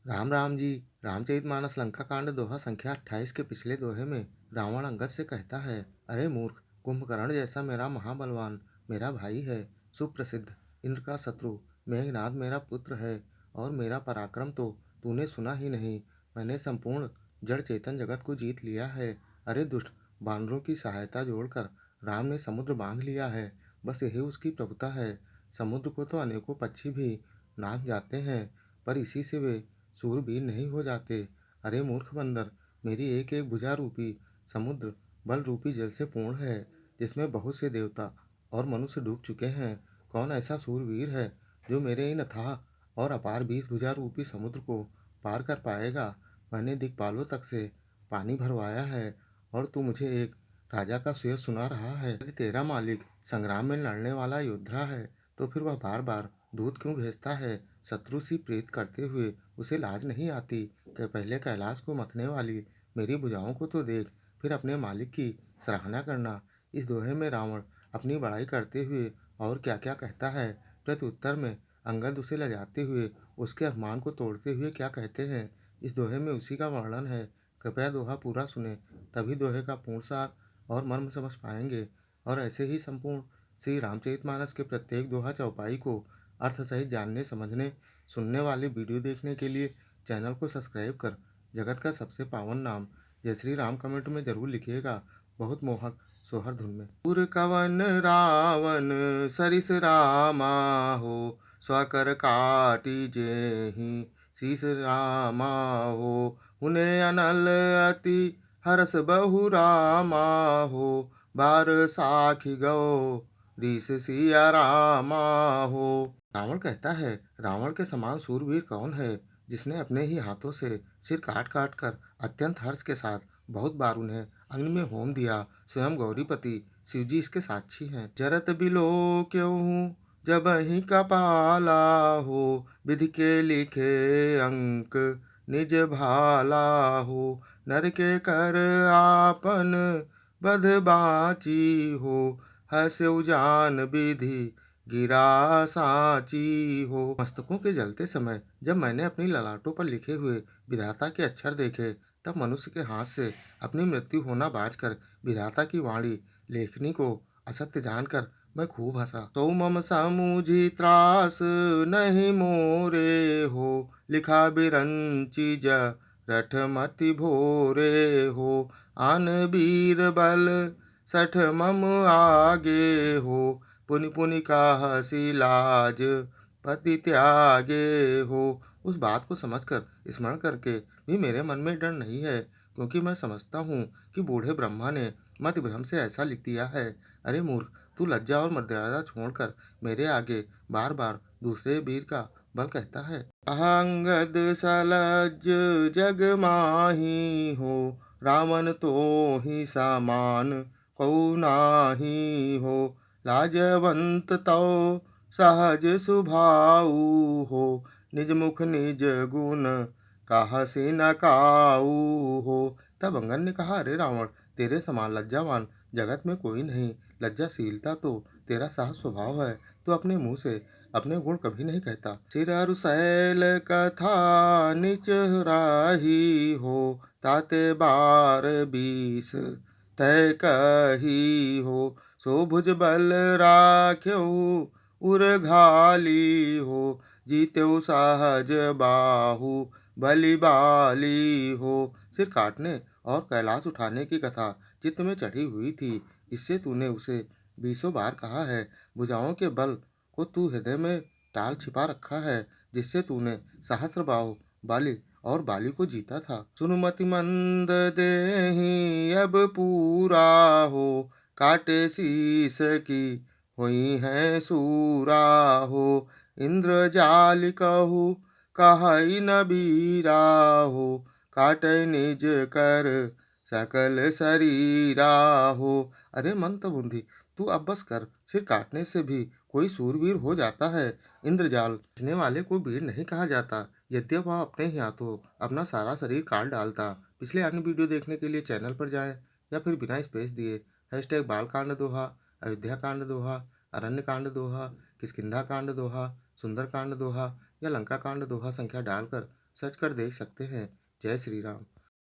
राम राम जी। रामचरितमानस लंका कांड दोहा संख्या 28 के पिछले दोहे में रावण अंगद से कहता है, अरे मूर्ख, कुंभकर्ण जैसा मेरा महाबलवान मेरा भाई है, सुप्रसिद्ध इंद्र का शत्रु मेघनाद मेरा पुत्र है, और मेरा पराक्रम तो तूने सुना ही नहीं। मैंने संपूर्ण जड़ चेतन जगत को जीत लिया है। अरे दुष्ट, बानरों की सहायता जोड़कर राम ने समुद्र बांध लिया है। बस यही उसकी प्रभुता है। समुद्र को तो अनेकों पक्षी भी नाम जाते हैं, पर इसी से वे शूरवीर नहीं हो जाते। अरे मूर्ख बंदर, मेरी एक एक भुजा रूपी समुद्र बल रूपी जल से पूर्ण है, जिसमें बहुत से देवता और मनुष्य डूब चुके हैं। कौन ऐसा शूरवीर है जो मेरे इन अथाह और अपार 20 भुजा रूपी समुद्र को पार कर पाएगा? मैंने दिक्पालों तक से पानी भरवाया है, और तू मुझे एक राजा का शेर सुना रहा है। यदि तेरा मालिक संग्राम में लड़ने वाला योद्धा है, तो फिर वह बार बार दूत क्यों भेजता है? शत्रु सी प्रीत करते हुए उसे लाज नहीं आती कि पहले कैलाश को मथने वाली मेरी भुजाओं को तो देख, फिर अपने मालिक की सराहना करना। इस दोहे में रावण अपनी बड़ाई करते हुए और क्या क्या कहता है, प्रत्युत्तर में अंगद उसे लजाते हुए उसके अपमान को तोड़ते हुए क्या कहते हैं, इस दोहे में उसी का वर्णन है। कृपया दोहा पूरा सुने, तभी दोहे का पूर्ण सार और मर्म समझ पाएंगे। और ऐसे ही संपूर्ण श्री रामचरितमानस के प्रत्येक दोहा चौपाई को अर्थ सहित जानने समझने सुनने वाले वीडियो देखने के लिए चैनल को सब्सक्राइब कर जगत का सबसे पावन नाम जय श्री राम कमेंट में जरूर लिखिएगा, बहुत मोहक सोहर धुन में। पुर कवन रावण सरिस रामा हो, स्वकर काटी जेहि शीस रामा हो। उन्हें अनल अति हरस बहु रामा हो, बार साखी गौ रीस सिया रामा हो। रावण कहता है, रावण के समान सूरवीर कौन है, जिसने अपने ही हाथों से सिर काट काट कर अत्यंत हर्ष के साथ बहुत बार उन्हें अग्नि में होम दिया। स्वयं गौरीपति शिवजी इसके साक्षी हैं। जरत बिलो क्यों जब ही कपाला हो, विधि के लिखे अंक निज भाला हो। नर के कर आपन बध बाची हो, हस्यु जान विधि गिरा साची हो। मस्तकों के जलते समय जब मैंने अपनी ललाटों पर लिखे हुए विधाता के अक्षर देखे, तब मनुष्य के हाथ से अपनी मृत्यु होना बाझकर विधाता की वाणी लेखनी को असत्य जानकर मैं खूब हंसा। तो मम समूझी त्रास नहीं मोरे हो, लिखा बिरंची रठ मति भोरे हो। आन बीर बल सठ मम आगे हो, पुनि पुनि काहसी लाज पति त्यागे हो। उस बात को समझकर स्मरण करके भी मेरे मन में डर नहीं है, क्योंकि मैं समझता हूँ कि बूढ़े ब्रह्मा ने मति भ्रम से ऐसा लिख दिया है। अरे मूर्ख, तू लज्जा और मर्यादा छोड़कर मेरे आगे बार बार दूसरे वीर का बल कहता है। अहंगद सलज जग माही हो, रावण तो ही समान कौ नाही हो। लाजवंत तो सहज सुभाऊ हो, निज मुख निज गुण काहसी न काऊ हो। तब अंगद ने कहा, अरे रावण, तेरे समान लज्जावान जगत में कोई नहीं। लज्जाशीलता तो तेरा सहज स्वभाव है, तो अपने मुंह से अपने गुण कभी नहीं कहता। सिर शैल कथा निच राही हो, ताते बार 20 तय कही हो। सो भुज बल राख्यो उर घाली हो, जीत्यो सहज बाहु बलि बाली हो। सिर काटने और कैलाश उठाने की कथा चित्त में चढ़ी हुई थी, इससे तूने उसे 20 बार कहा है। भुजाओं के बल को तू हृदय में टाल छिपा रखा है, जिससे तूने सहस्र बाहु बाली और बाली को जीता था। सुनुमति मंद देहि अब पूरा हो, काटे शीस की हुई है सूरा हो। इंद्र जाल कहू कहई न बीरा हो, काटे निज कर सकल शरीरा हो। अरे मंत्रबुद्धि, तू अब बस कर। सिर काटने से भी कोई सूरवीर हो जाता है। इंद्रजाल खींचने वाले को वीर नहीं कहा जाता, यद्यपि वह अपने ही हाथों अपना सारा शरीर काट डालता। पिछले अन्य वीडियो देखने के लिए चैनल पर जाएं, या फिर बिना स्पेस दिए #बालकांड दोहा, अयोध्या कांड दोहा, अरण्य कांड दोहा, किष्किंधा कांड दोहा, सुंदर कांड दोहा या लंका कांड दोहा संख्या डालकर सर्च कर देख सकते हैं। जय श्री राम।